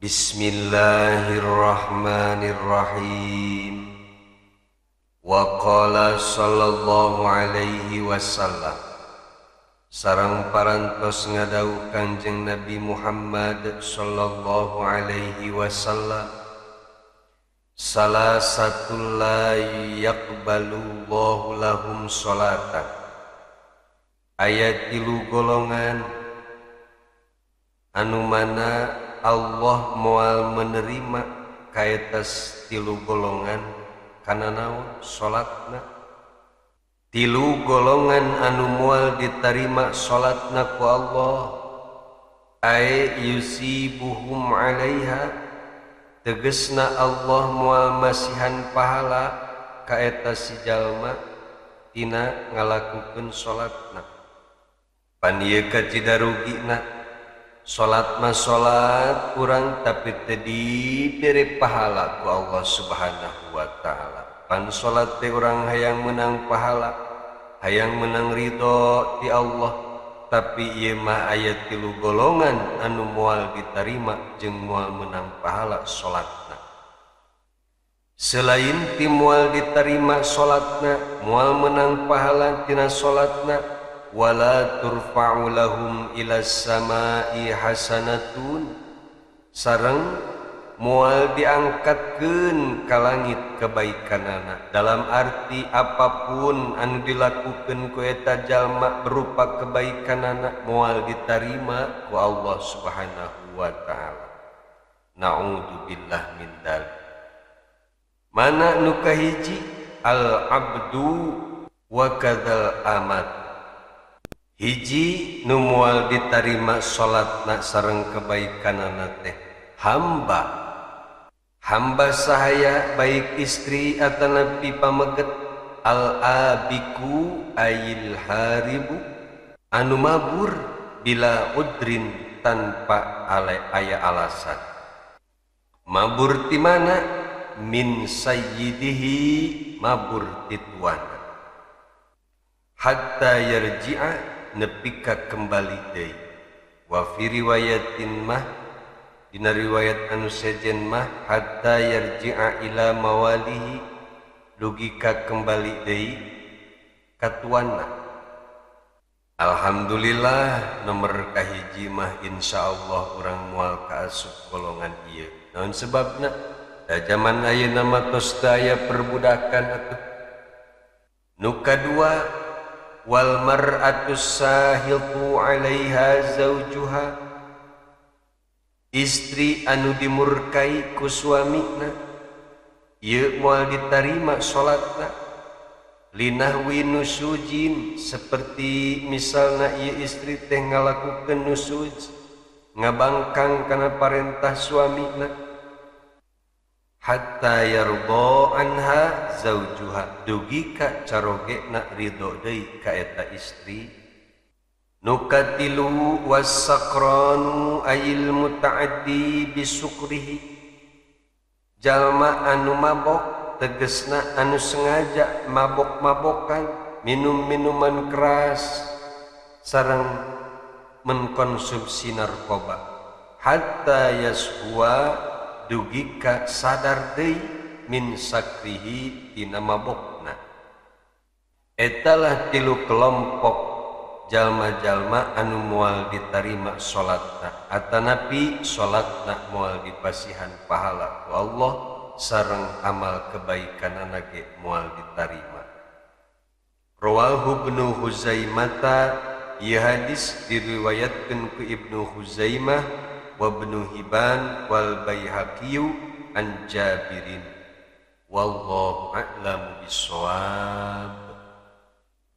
Bismillahirrahmanirrahim. Wa qala sallallahu alaihi wasallam, sareng parantos ngadawuh Kanjeng Nabi Muhammad sallallahu alaihi wasallam, salah satu la yaqbalullahu lahum sholatan, ayat 3 golongan anu mana Allah moal menerima kaetas 3 golongan kana naon salatna. 3 golongan anu moal diterima salatna ku Allah, ay yusibuhum alaiha, tegesna Allah moal masihan pahala kaeta si jalma tina ngalakukeun salatna. Pan ieu kacida rugina, salat mah salat urang tapi teu dibere pahala ku Allah Subhanahu wa taala. Pan salat teh urang hayang menang pahala, hayang menang ridho ti Allah, tapi ieu mah aya 3 golongan anu moal ditarima jeung moal menang pahala salatna. Selain ti moal ditarima salatna, moal menang pahala tina salatna, wala turfa'u lahum ilas samai hasanatun, sareng moal diangkatkeun ka langit kebaikanana, dalam arti apapun anu dilakukeun ku eta jalma berupa kebaikanana moal ditarima ku Allah Subhanahu wa taala. Na'udzubillah min dzalik. Mana nu kahiji al abdu wa kadzal amat. Hiji nu moal ditarima salatna sareng kebaikanana teh hamba. Hamba sahaya baik istri atanapi pameget, al abiku ayil haribu, anu mabur bila udrin tanpa aya alasan. Mabur ti mana? Min sayyidihi, mabur ti tuana. Hatta yarji'a, nepika kembali deui. Wa fi riwayatin mah, dina riwayat anu sejen mah, hatta yarji'a ila mawalihi, dugika kembali deui ka tuanna. Alhamdulillah nomor kahiji mah insyaallah urang moal kaasup golongan ieu. Naon sebabna? Da zaman ayeuna mah tos aya perbudakan atuh. Nu kadua, wal mar'atus sahiqu 'alaiha zaujuha, istri anu dimurkai ku suamina, ieu moal ditarima salatna. Linahwi nusujin, seperti misalna ieu istri teh ngalakukeun nusuj, ngabangkang kana parentah suamina. Hatta yardo anha zaujuha, dugika carogena ridho deui ka eta istri. Nukatilu wasakranu ayil mutaaddi bisukrihi, jalma anu mabok tegesna anu sengaja mabok-mabokan, minum minuman keras sareng mengkonsumsi narkoba. Hatta yashuwa, dugika sadar deui min sakrihi tina mabokna. Etalah 3 kelompok jalma-jalma anu moal ditarima salatna, atanapi salatna moal dipasihan pahala ku Allah sareng amal kebaikanana ge moal ditarima. Rawahu Ibnu Huzaimah, ieu hadis diriwayatkeun ku Ibnu Huzaimah wa Ibnu Hibban wal Baihaqi an Jabirin. Wallahu a'lamu bissawab.